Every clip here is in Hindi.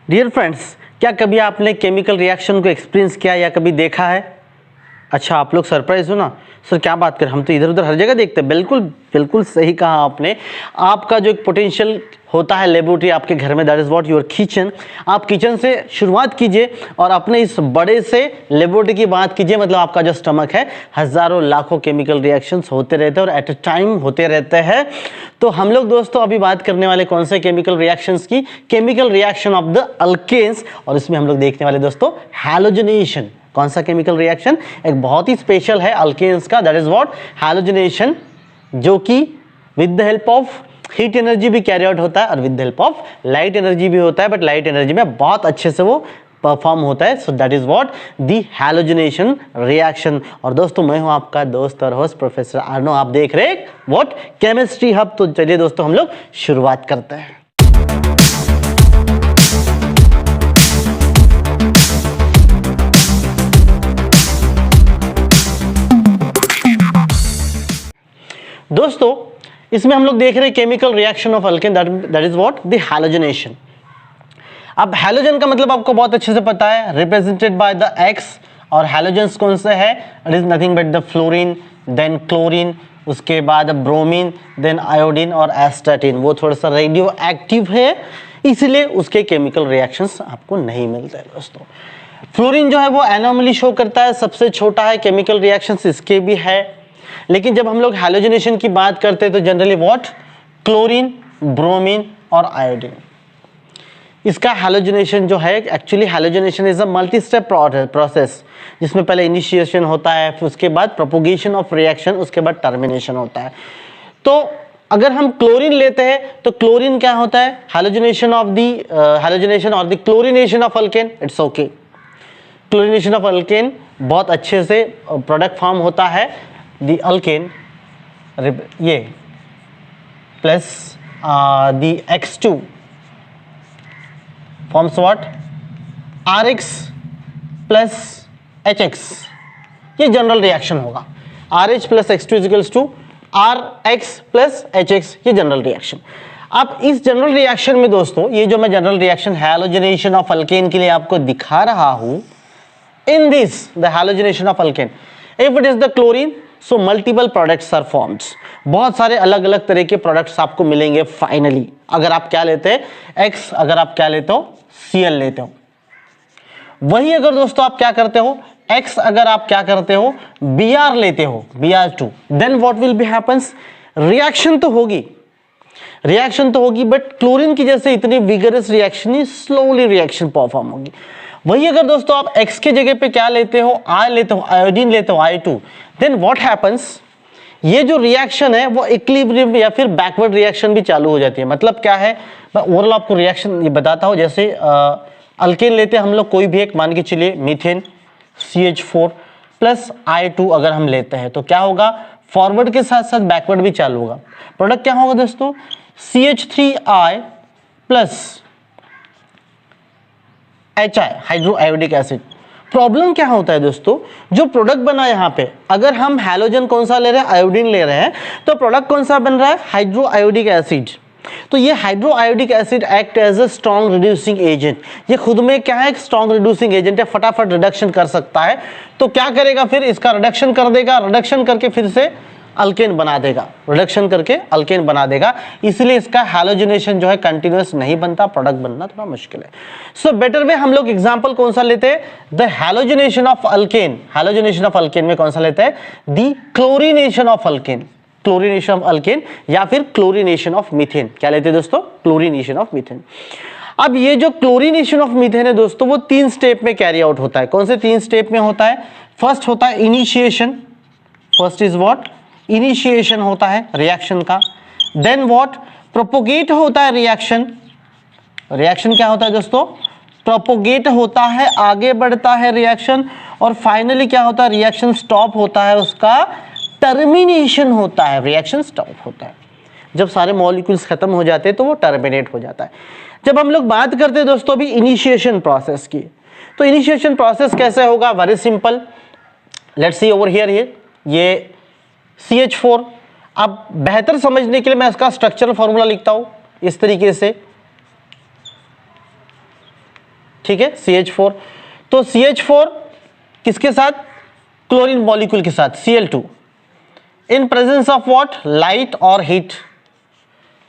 डियर फ्रेंड्स, क्या कभी आपने केमिकल रिएक्शन को एक्सपीरियंस किया या कभी देखा है? अच्छा, आप लोग सरप्राइज हो ना सर, क्या बात करें, हम तो इधर उधर हर जगह देखते हैं। बिल्कुल बिल्कुल सही कहा आपने। आपका जो एक पोटेंशियल होता है लेबोरेटरी आपके घर में, that is what your kitchen. आप किचन से शुरुआत कीजिए और अपने इस बड़े से लेबोरेटरी की बात कीजिए। मतलब आपका जो स्टमक है, हजारों लाखों केमिकल रिएक्शंस होते रहते हैं और एट अ टाइम होते रहते हैं। तो हम लोग दोस्तों अभी बात करने वाले कौन से केमिकल रिएक्शंस की? Chemical reaction of the alkanes. और इसमें हम लोग देखने वाले दोस्तों हैलोजनेशन। कौन सा केमिकल रिएक्शन? एक बहुत ही स्पेशल है अल्केन्स का, दैट इज व्हाट हैलोजनेशन, जो कि with the help of heat energy भी कैरी आउट होता है और with the help of light energy भी होता है, बट लाइट एनर्जी में बहुत अच्छे से वो परफॉर्म होता है। So that is what the halogenation reaction. और दोस्तों मैं हूं आपका दोस्त और होस्ट प्रोफेसर आर्नो। आप देख रहे हैं व्हाट केमिस्ट्री हब। तो चलिए दोस्तों हम लोग शुरुआत करते हैं। दोस्तों इसमें हम लोग देख रहे हैं chemical reaction of alkane, that is what the halogenation. अब हैलोजन का मतलब आपको बहुत अच्छे से पता है, रिप्रेजेंटेड बाय द एक्स। और हैलोजेंस कौन से है? It is nothing but the fluorine, then chlorine, उसके बाद ब्रोमीन, देन आयोडीन और एस्टाटीन। वो थोड़ा सा रेडियो एक्टिव है, इसलिए उसके केमिकल रिएक्शंस आपको नहीं मिलते हैं दोस्तों। फ्लोरीन जो है वो एनोमली शो करता है, सबसे छोटा है, केमिकल रिएक्शंस इसके भी है। लेकिन जब हम लोग हैलोजनेशन की बात करते हैं तो जनरली व्हाट? क्लोरीन, ब्रोमीन और आयोडीन। इसका हैलोजनेशन जो है, actually halogenation is a multi step process, जिसमें पहले इनिशिएशन होता है, फिर उसके बाद प्रोपोगेशन ऑफ रिएक्शन, उसके बाद टर्मिनेशन होता है। तो अगर हम क्लोरीन लेते हैं तो क्लोरीन क्या होता है? हैलोजनेशन ऑफ द हैलोजनेशन और the chlorination of alkane. It's okay, chlorination of alkane बहुत अच्छे से प्रोडक्ट फॉर्म होता है। द अल्केन ये plus the X2 forms what? RH plus HX। ये जनरल रिएक्शन होगा। RH plus X2 is equals to RX plus HX, ये जनरल रिएक्शन। अब इस जनरल रिएक्शन में दोस्तों, ये जो मैं general reaction halogenation of alkane के लिए आपको दिखा रहा हूं, in this the halogenation of alkane, if it is the chlorine, so multiple products are formed. बहुत सारे अलग अलग तरह के प्रोडक्ट्स आपको मिलेंगे फाइनली। अगर आप क्या लेते हैं? X, अगर आप क्या लेते हो? Cl लेते हो। वही अगर दोस्तों आप क्या करते हो? X अगर आप क्या करते हो? Br लेते हो, Br2, then what will be happens? Reaction तो होगी, बट क्लोरीन की जैसे इतनी विगरस रिएक्शन नहीं, स्लोली रिएक्शन परफॉर्म होगी। वही अगर दोस्तों आप X के जगह पे क्या लेते हो? I लेते हो, आयोडीन लेते हो, I2, देन व्हाट हैपेंस? ये जो रिएक्शन है वो इक्विलिब्रियम या फिर बैकवर्ड रिएक्शन भी चालू हो जाती है। मतलब क्या है, मैं ओवरऑल आपको रिएक्शन ये बताता हूँ। जैसे अल्केन लेते हैं हम लोग कोई भी एक, मान के चलिए मीथेन CH4 प्लस I2 अगर हम लेते हैं तो क्या होगा? फॉरवर्ड के साथ साथ बैकवर्ड भी चालू होगा। प्रोडक्ट क्या होगा दोस्तों? CH3I plus HI, hydro iodic acid. Problem क्या होता है दोस्तों, जो प्रोडक्ट बना यहाँ पे, अगर हम हैलोजन कौन सा ले रहे हैं? आयोडीन ले रहे हैं, तो प्रोडक्ट कौन सा बन रहा है? Hydroiodic acid. तो ये hydroiodic acid act as a strong reducing agent. ये खुद में क्या है? एक स्ट्रॉन्ग रिड्यूसिंग एजेंट है, फटाफट रिडक्शन कर सकता है। तो क्या करेगा फिर? इसका रिडक्शन कर देगा, रिडक्शन करके फिर से अल्केन बना देगा, रिडक्शन करके अल्केन बना देगा। इसलिए इसका हैलोजनेशन जो है कंटिन्यूअस नहीं बनता, प्रोडक्ट बनना थोड़ा मुश्किल है। सो बेटर में हम लोग एग्जांपल कौन सा लेते हैं? The halogenation of alkane. Halogenation of alkane में कौन सा लेते हैं? The chlorination of alkane, chlorination of alkane या फिर क्लोरीनेशन ऑफ मीथेन। क्या लेते हैं दोस्तों? Chlorination of methane. अब ये जो क्लोरीनेशन ऑफ मीथेन है दोस्तों, वो 3 स्टेप में कैरी आउट होता है। कौन से 3 स्टेप में होता है? फर्स्ट होता है initiation, first is what? Initiation होता है रिएक्शन का। Then what? प्रोपोगेट होता है रिएक्शन। रिएक्शन क्या होता है दोस्तों? प्रोपोगेट होता है, आगे बढ़ता है रिएक्शन। और फाइनली क्या होता है? रिएक्शन स्टॉप होता है, उसका टर्मिनेशन होता है, रिएक्शन स्टॉप होता है। जब सारे मॉलिक्यूल्स खत्म हो जाते हैं तो वो टर्मिनेट हो जाता है। जब हम लोग बात करते हैं दोस्तों अभी इनिशिएशन प्रोसेस की, तो इनिशिएशन प्रोसेस कैसे होगा? Very simple, let's see over here. ये CH4। अब बेहतर समझने के लिए मैं इसका स्ट्रक्चरल फॉर्मूला लिखता हूं इस तरीके से। ठीक है, CH4। तो CH4 किसके साथ? क्लोरीन मॉलिक्यूल के साथ, Cl2, in presence of what? Light और हीट।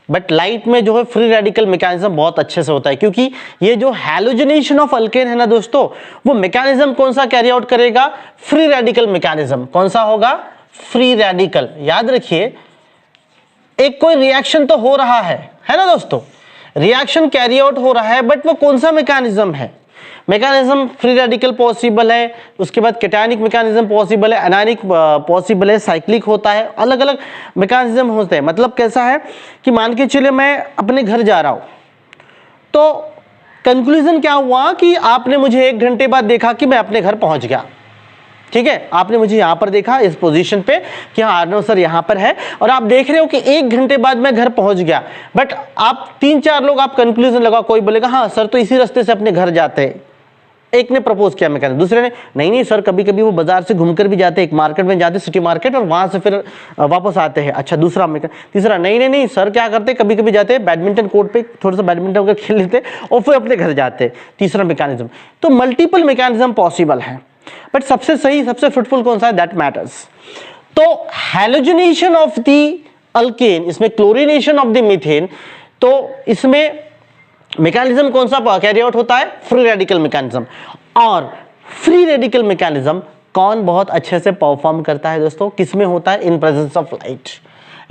बट लाइट में जो है फ्री रेडिकल मैकेनिज्म बहुत अच्छे से होता है, क्योंकि ये जो हैलोजनेशन ऑफ अल्केन है ना दोस्तों, वो मैकेनिज्म कौन सा कैरी आउट करेगा? Free radical mechanism. कौन सा होगा? Free radical. याद रखिए, एक कोई रिएक्शन तो हो रहा है ना दोस्तों, रिएक्शन कैरी आउट हो रहा है, बट वो कौन सा मैकेनिज्म है? मैकेनिज्म फ्री रेडिकल पॉसिबल है, उसके बाद कैटायनिक मैकेनिज्म पॉसिबल है, एनायनिक पॉसिबल है, साइक्लिक होता है, अलग अलग मैकेनिज्म होते हैं। मतलब कैसा है कि मान के चलिए मैं अपने घर जा रहा हूं, तो कंक्लूजन क्या हुआ कि आपने मुझे 1 घंटे बाद देखा कि मैं अपने घर पहुंच गया, ठीक है, आपने मुझे यहां पर देखा इस पोजीशन पे कि हाँ आर्नव सर यहां पर है, और आप देख रहे हो कि 1 घंटे बाद मैं घर पहुंच गया। बट आप 3-4 लोग आप कंक्लूजन लगा, कोई बोलेगा हाँ सर तो इसी रास्ते से अपने घर जाते हैं, एक ने प्रपोज किया मैकेनिज्म, दूसरे ने नहीं सर कभी कभी वो बाजार से घूमकर भी जाते, एक मार्केट में जाते, सिटी मार्केट, और वहां से फिर वापस आते हैं। अच्छा, दूसरा मैकेनिज्म। तीसरा नहीं सर क्या करते, कभी कभी जाते बैडमिंटन कोर्ट पे थोड़ा सा बैडमिंटन वगैरह खेल लेते और फिर अपने घर जाते। तीसरा मैकेनिज्म। तो मल्टीपल मैकेनिज्म पॉसिबल है, बट सबसे सही सबसे फ्रूटफुल कौन सा है? That matters. तो हैलोजनेशन ऑफ द अल्केन, इसमें क्लोरीनेशन ऑफ द मीथेन, तो इसमें मैकेनिज्म कौन सा कैरी आउट होता है? Free radical mechanism. और फ्री रेडिकल मैकेनिज्म कौन बहुत अच्छे से परफॉर्म करता है दोस्तों? किसमें होता है? In presence of light.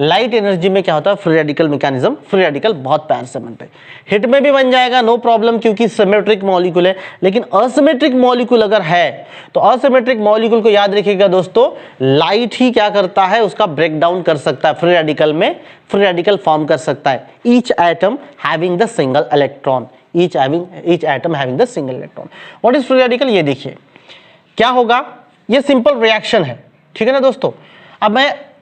Light energy में क्या होता है? Free radical mechanism. Free radical बहुत प्यार से बनते हैं, हिट में भी बन जाएगा, नो प्रॉब्लम, क्योंकि सिमेट्रिक मॉलिक्यूल है। लेकिन असिमेट्रिक मॉलिक्यूल अगर है तो असिमेट्रिक मॉलिक्यूल को याद रखिएगा दोस्तों, लाइट ही क्या करता है? उसका ब्रेक डाउन कर सकता है, फ्री रेडिकल में फ्री रेडिकल फॉर्म कर सकता है। Each atom having the single electron, each atom having the single electron. What is free radical? ये देखिए क्या होगा, ये सिंपल रिएक्शन है, ठीक है ना दोस्तों। अब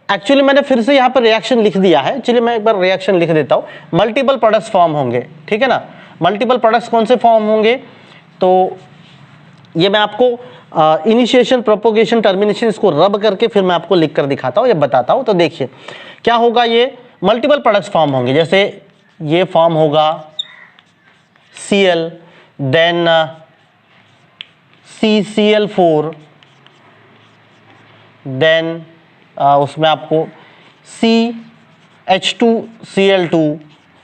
एक्चुअली मैंने फिर से यहाँ पर रिएक्शन लिख दिया है, चलिए मैं एक बार रिएक्शन लिख देता हूँ। मल्टीपल प्रोडक्ट्स फॉर्म होंगे, ठीक है ना। मल्टीपल प्रोडक्ट्स कौन से फॉर्म होंगे? तो ये मैं आपको इनिशिएशन, प्रोपोगेशन, टर्मिनेशन, इसको रब करके फिर मैं आपको लिख कर दिखाता हूँ, ये बताता हूँ। तो देखिए क्या होगा, ये मल्टीपल प्रोडक्ट्स फॉर्म होंगे। जैसे ये फॉर्म होगा Cl, देन CCl4, देन उसमें आपको CH2Cl2,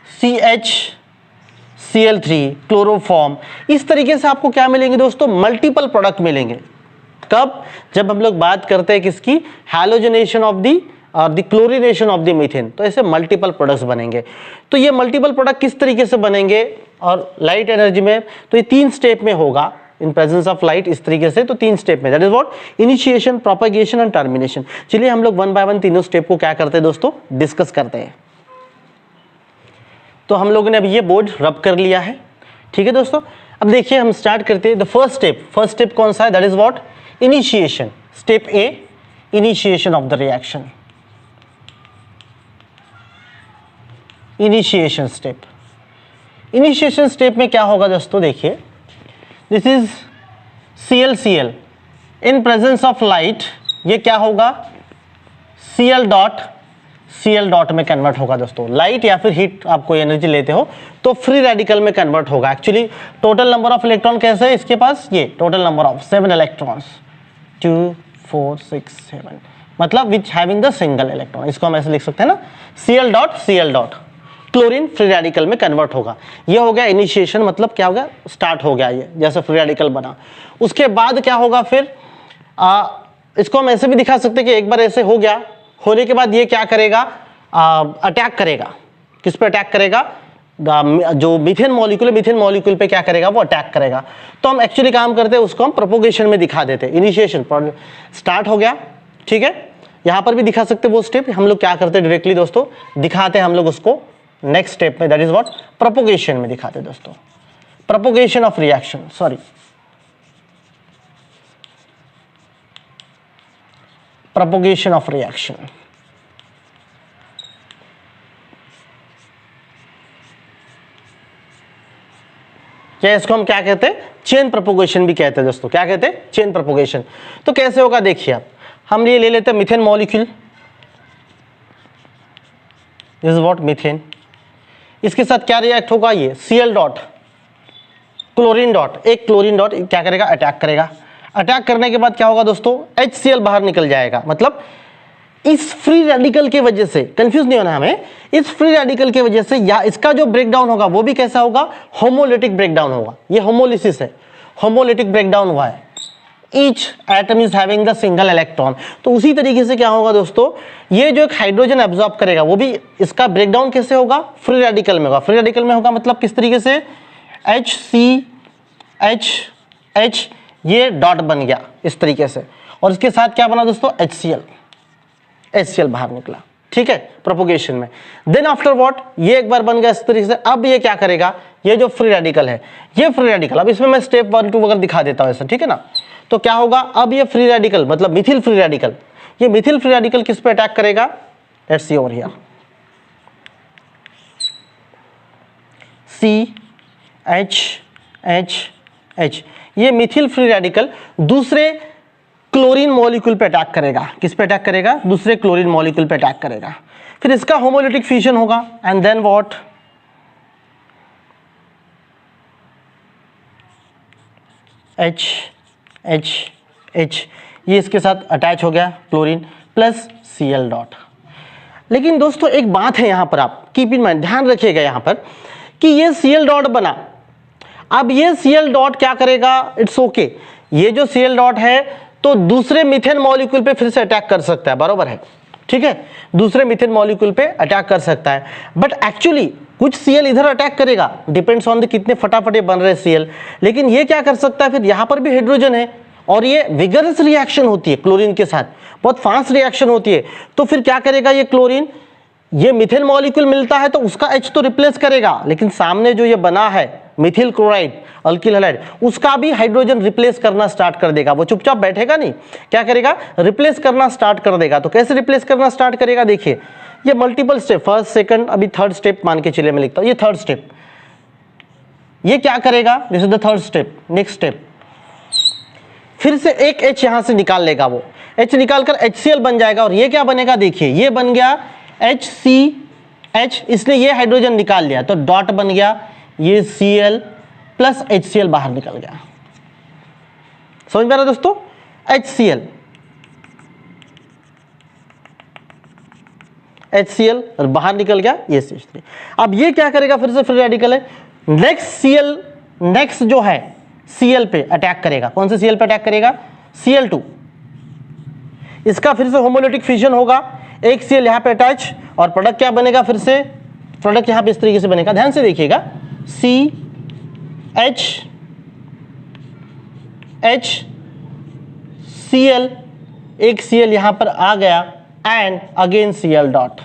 CHCl3, क्लोरोफॉर्म। इस तरीके से आपको क्या मिलेंगे दोस्तों? मल्टीपल प्रोडक्ट मिलेंगे। कब? जब हम लोग बात करते हैं किसकी? हैलोजनेशन ऑफ दी और the chlorination of the methane. तो ऐसे मल्टीपल प्रोडक्ट्स बनेंगे। तो ये मल्टीपल प्रोडक्ट किस तरीके से बनेंगे? और लाइट एनर्जी में तो ये 3 स्टेप में होगा, इन प्रेजेंस ऑफ लाइट, इस तरीके से। तो 3 स्टेप में, that is what? Initiation, propagation and termination. चलिए हम लोग 1 बाय 1 तीनों स्टेप को क्या करते हैं दोस्तों? डिस्कस करते हैं। तो हम लोगों ने अभी ये बोर्ड रब कर लिया है, ठीक है दोस्तों। अब देखिए हम स्टार्ट करते हैं। द फर्स्ट स्टेप कौन सा है? That is what? Initiation. Step A, initiation of the reaction. Initiation step. Initiation step में क्या होगा दोस्तों? देखिए this is ClCl, in presence of light ये क्या होगा? Cl डॉट में कन्वर्ट होगा दोस्तों। लाइट या फिर हीट आप कोई एनर्जी लेते हो तो फ्री रेडिकल में कन्वर्ट होगा। Actually total number of electron कैसे है इसके पास? ये टोटल नंबर ऑफ 7 इलेक्ट्रॉन्स, 2 4 6 7, मतलब which having the single electron. इसको हम ऐसे लिख सकते हैं ना, Cl dot chlorine free radical में कन्वर्ट होगा। ये हो गया इनिशिएशन, मतलब क्या हो गया? स्टार्ट हो गया, ये जैसे फ्री रेडिकल बना। उसके बाद क्या होगा फिर? इसको हम ऐसे भी दिखा सकते हैं कि एक बार ऐसे हो गया, होने के बाद ये क्या करेगा? अटैक करेगा। किस पे अटैक करेगा? जो मीथेन मॉलिक्यूल है, मीथेन मॉलिक्यूल पे क्या करेगा? वो अटैक करेगा। तो हम एक्चुअली काम करते हैं, उसको हम प्रोपोगेशन में दिखा देते हैं। इनिशिएशन स्टार्ट हो गया, ठीक है। यहां पर भी दिखा सकते हैं वो स्टेप। हम लोग क्या करते हैं? डायरेक्टली दोस्तों दिखाते हैं हम लोग उसको नेक्स्ट स्टेप में, दैट इज व्हाट? प्रोपोगेशन में दिखाते हैं दोस्तों। Propagation of reaction, sorry, propagation of reaction. क्या इसको हम क्या कहते हैं? चेन प्रोपोगेशन भी कहते हैं दोस्तों। क्या कहते हैं? Chain propagation. तो कैसे होगा देखिए आप, हम ये ले लेते हैं methane molecule, this is what? Methane. इसके साथ क्या रिएक्ट होगा? ये Cl डॉट क्लोरीन डॉट, एक क्लोरीन डॉट क्या करेगा, अटैक करेगा। अटैक करने के बाद क्या होगा दोस्तों, HCl बाहर निकल जाएगा। मतलब इस फ्री रेडिकल के वजह से, कंफ्यूज नहीं होना हमें, इस फ्री रेडिकल के वजह से या इसका जो ब्रेकडाउन होगा वो भी कैसा होगा, होमोलिटिक ब्रेकडाउन होगा। ये होमोलिसिस है, होमोलिटिक ब्रेकडाउन हुआ है। Each atom is having the single electron. तो उसी तरीके से क्या होगा दोस्तों, ये जो एक हाइड्रोजन एब्जॉर्ब करेगा वो भी इसका ब्रेकडाउन कैसे होगा, फ्री रेडिकल में होगा। फ्री रेडिकल में होगा मतलब किस तरीके से, HCH ये डॉट बन गया इस तरीके से, और इसके साथ क्या बना दोस्तों, HCl बाहर निकला। ठीक है, प्रोपोगेशन में। देन आफ्टर व्हाट, ये एक बार बन गया इस तरीके से। अब ये क्या करेगा, ये जो फ्री रेडिकल है, ये फ्री रेडिकल, अब इसमें मैं स्टेप 1 2 अगर दिखा देता हूं ऐसा, ठीक है ना। तो क्या होगा, अब ये फ्री रेडिकल मतलब मिथिल फ्री रेडिकल, ये मिथिल फ्री रेडिकल किस पे अटैक करेगा, let's see over here, CH, ये मिथिल फ्री रेडिकल दूसरे क्लोरीन मॉलिक्यूल पे अटैक करेगा। किस पे अटैक करेगा, दूसरे क्लोरीन मॉलिक्यूल पे अटैक करेगा। फिर इसका होमोलिटिक फ्यूजन होगा एंड देन व्हाट, H, ये इसके साथ अटैच हो गया क्लोरीन प्लस Cl डॉट। लेकिन दोस्तों एक बात है यहां पर, आप कीप इन माइंड, ध्यान रखिएगा यहां पर कि ये Cl डॉट बना। अब ये Cl डॉट क्या करेगा, इट्स ओके, ये जो Cl डॉट है तो दूसरे मीथेन मॉलिक्यूल पे फिर से अटैक कर सकता है, बराबर है, ठीक है, दूसरे मीथेन मॉलिक्यूल पे अटैक कर सकता है। बट एक्चुअली कुछ Cl इधर अटैक करेगा, डिपेंड्स ऑन द कितने फटाफट बन रहे Cl। लेकिन ये क्या कर सकता है, फिर यहां पर भी हाइड्रोजन है और ये विगरस रिएक्शन होती है क्लोरीन के साथ, बहुत फास्ट रिएक्शन होती है। तो फिर क्या करेगा ये क्लोरीन, ये मिथेन मॉलिक्यूल मिलता है तो उसका H तो रिप्लेस करेगा, लेकिन सामने जो ये बना है मिथिल क्लोराइड अल्किल हैलाइड, उसका भी हाइड्रोजन रिप्लेस करना स्टार्ट कर देगा। वो चुपचाप बैठेगा नहीं, क्या करेगा, रिप्लेस करना स्टार्ट कर देगा। तो कैसे रिप्लेस करना स्टार्ट करेगा, देखिए ये मल्टीपल स्टेप, फर्स्ट सेकंड, अभी थर्ड स्टेप मान के चलिए मैं लिखता हूं, ये थर्ड स्टेप, ये क्या करेगा, this is the third step, next step, फिर से एक H यहां से निकाल लेगा, वो H निकालकर HCl बन जाएगा। और ये क्या बनेगा, देखिए ये बन गया HCH, इसने ये हाइड्रोजन निकाल लिया तो डॉट बन गया, ये Cl प्लस HCl बाहर निकल गया। समझ में आ रहा दोस्तों, HCl और बाहर निकल गया ये CH3। अब ये क्या करेगा, फिर से फ्री रेडिकल है, नेक्स्ट जो है Cl पे अटैक करेगा। कौन से Cl पे अटैक करेगा, Cl2, इसका फिर से होमोलिटिक फ्यूजन होगा, एक Cl यहां पे अटैच और प्रोडक्ट क्या बनेगा, फिर से प्रोडक्ट यहां पे इस तरीके से बनेगा, ध्यान से देखिएगा, CH, Cl, एक Cl यहां पर आ गया एंड अगेन Cl डॉट।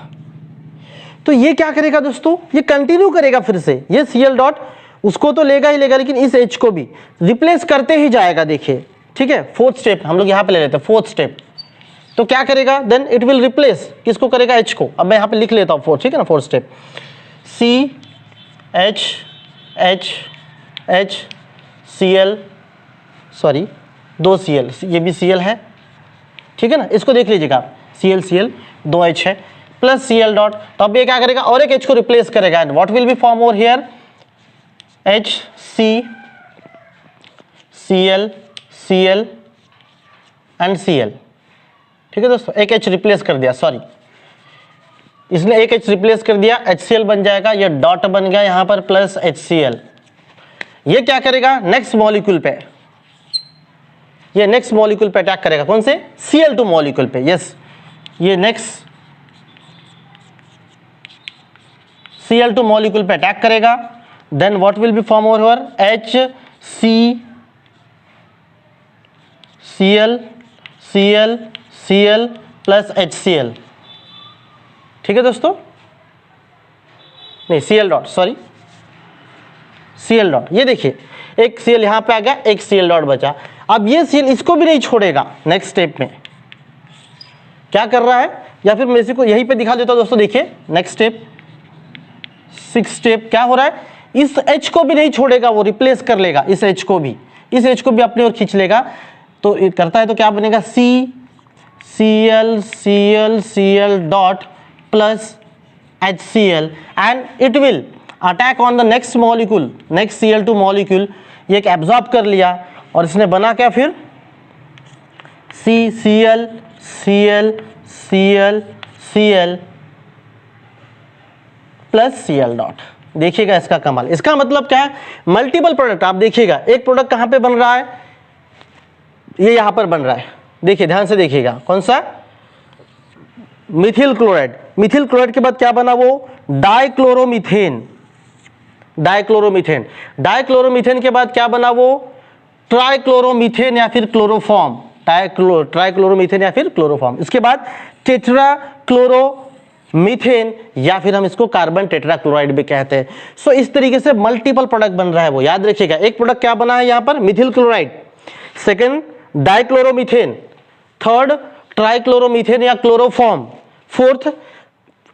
तो ये क्या करेगा दोस्तों, ये कंटिन्यू करेगा, फिर से ये Cl डॉट उसको तो लेगा ही लेगा, लेकिन इस H को भी रिप्लेस करते ही जाएगा। देखिए ठीक है, फोर्थ स्टेप हम लोग यहां पे ले लेते हैं, फोर्थ स्टेप। तो क्या करेगा, देन इट विल रिप्लेस, किसको करेगा, H को। अब मैं यहां पे लिख लेता हूं फोर्थ, ठीक है ना, fourth step, CH, Cl, sorry दो Cl, ये भी Cl है, ठीक है ना, इसको देख लीजिएगा, Cl दो H है प्लस Cl डॉट। तो अब ये क्या करेगा, और एक H को रिप्लेस करेगा and what will be form over here, Cl and Cl, ठीक है दोस्तों, एक H रिप्लेस कर दिया, सॉरी इसने एक H रिप्लेस कर दिया, HCl बन जाएगा, ये डॉट बन गया यहां पर प्लस HCl। ये क्या करेगा, नेक्स्ट मॉलिक्यूल पे, ये नेक्स्ट मॉलिक्यूल पे अटैक करेगा, कौन से, Cl2 मॉलिक्यूल पे, यस, ये नेक्स्ट Cl2 मॉलिक्यूल पे अटैक करेगा, then what will be form over Cl प्लस HCl, ठीक है दोस्तों, नहीं Cl dot, sorry Cl dot. ये देखिए एक Cl यहां पे आ गया, एक Cl डॉट बचा। अब ये Cl इसको भी नहीं छोड़ेगा, नेक्स्ट स्टेप में क्या कर रहा है, या फिर मैं इसी को यहीं पे दिखा देता हूं दोस्तों। देखिए नेक्स्ट स्टेप, सिक्स स्टेप, क्या हो रहा है, इस H को भी नहीं छोड़ेगा, वो रिप्लेस कर लेगा इस H को भी, इस H को भी अपनी ओर खींच लेगा। तो करता है तो क्या बनेगा, Cl dot plus HCl and it will attack on the next molecule, next Cl2 molecule, ये एक एब्जॉर्ब कर लिया और इसने बना क्या फिर CCl Cl Cl Cl plus Cl dot. देखिएगा इसका कमाल, इसका मतलब क्या है, मल्टीपल प्रोडक्ट। आप देखिएगा एक प्रोडक्ट कहां पे बन रहा है, ये यहां पर बन रहा है, देखिए ध्यान से देखिएगा, कौन सा, मिथिल क्लोराइड। मिथिल क्लोराइड के बाद क्या बना, वो डाइक्लोरोमीथेन, डाइक्लोरोमीथेन। डाइक्लोरोमीथेन के बाद क्या बना, वो ट्राइक्लोरोमीथेन या फिर क्लोरोफॉर्म, ट्राइक्लोरोमीथेन या फिर क्लोरोफॉर्म। इसके बाद टेट्राक्लोरोमीथेन या फिर हम इसको कार्बन टेट्राक्लोराइड भी कहते हैं। सो इस तरीके से मल्टीपल प्रोडक्ट बन रहा है वो, याद रखिएगा। एक प्रोडक्ट क्या बना है यहां पर, methyl chloride, second dichloromethane, third trichloromethane या क्लोरोफॉर्म, फोर्थ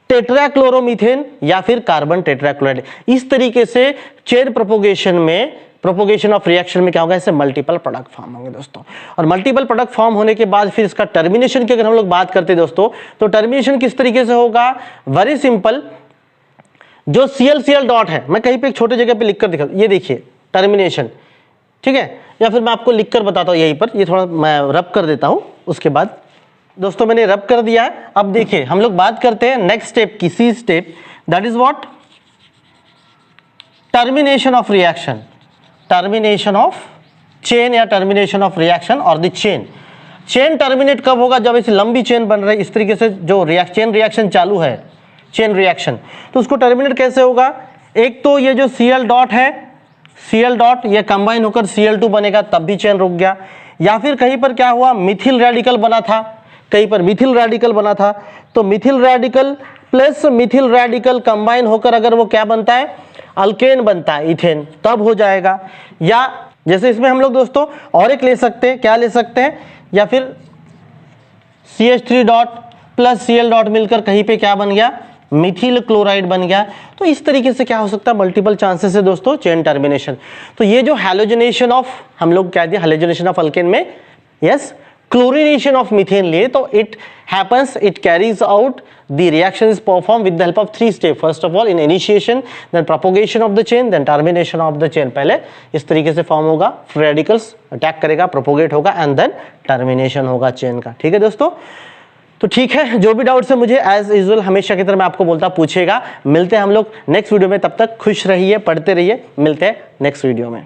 टेट्राक्लोरोमीथेन या फिर कार्बन टेट्राक्लोराइड। इस तरीके से चेन प्रोपोगेशन में, प्रोपोगेशन ऑफ रिएक्शन में क्या होगा, इससे मल्टीपल प्रोडक्ट फॉर्म होंगे दोस्तों। और मल्टीपल प्रोडक्ट फॉर्म होने के बाद फिर इसका टर्मिनेशन की अगर हम लोग बात करते हैं दोस्तों, तो टर्मिनेशन किस तरीके से होगा, वेरी सिंपल। जो Cl डॉट है, मैं कहीं पे एक छोटे जगह पे लिखकर दिखा, ये देखिए टर्मिनेशन, ठीक है, या फिर मैं आपको लिखकर बताता हूं यहीं पर, ये थोड़ा मैं रब कर देता हूं। उसके बाद दोस्तों मैंने रब कर दिया है। अब देखिए हम लोग बात करते हैं नेक्स्ट स्टेप की, c step, that is what, termination of reaction, termination of chain या टर्मिनेशन ऑफ रिएक्शन और द चेन। चेन टर्मिनेट कब होगा, जब ऐसी लंबी चेन बन रही है, इस तरीके से जो चेन रिएक्शन चालू है, चेन रिएक्शन, तो उसको टर्मिनेट कैसे होगा, एक तो ये जो Cl डॉट है, Cl डॉट ये कंबाइन होकर Cl2 बनेगा, तब भी चेन रुक गया। या फिर कहीं पर क्या हुआ, मिथिल रेडिकल बना था, कहीं पर मिथिल रेडिकल बना था, तो Mithil radical plus Mithil radical combine होकर अगर वो क्या बनता है, अल्केन बनता है, इथेन, तब हो जाएगा। या जैसे इसमें हम लोग दोस्तों और एक ले सकते हैं, क्या ले सकते हैं, या फिर CH3 dot plus Cl dot मिलकर कहीं पे क्या बन गया, मिथिल क्लोराइड बन गया। तो इस तरीके से क्या हो सकता है, मल्टीपल चांसेस है दोस्तों चेन टर्मिनेशन। तो ये जो हैलोजनेशन ऑफ, हम लोग क्या दिया, हैलोजनेशन ऑफ अल्केन में यस क्लोरीनेशन ऑफ मीथेन लिए, तो it happens, it carries out, the reaction is performed with the help of 3 steps. First of all in initiation, then propagation of the chain, then termination of the chain। पहले इस तरीके से फॉर्म होगा, फ्री रेडिकल्स अटैक करेगा, प्रोपोगेट होगा, एंड देन टर्मिनेशन होगा चेन का। ठीक है दोस्तों, तो ठीक है, जो भी डाउट्स है मुझे एज यूजुअल हमेशा की तरह मैं आपको बोलता पूछेगा। मिलते हैं हम लोग नेक्स्ट वीडियो में, तब तक खुश रहिए, पढ़ते रहिए, मिलते हैं नेक्स्ट वीडियो में।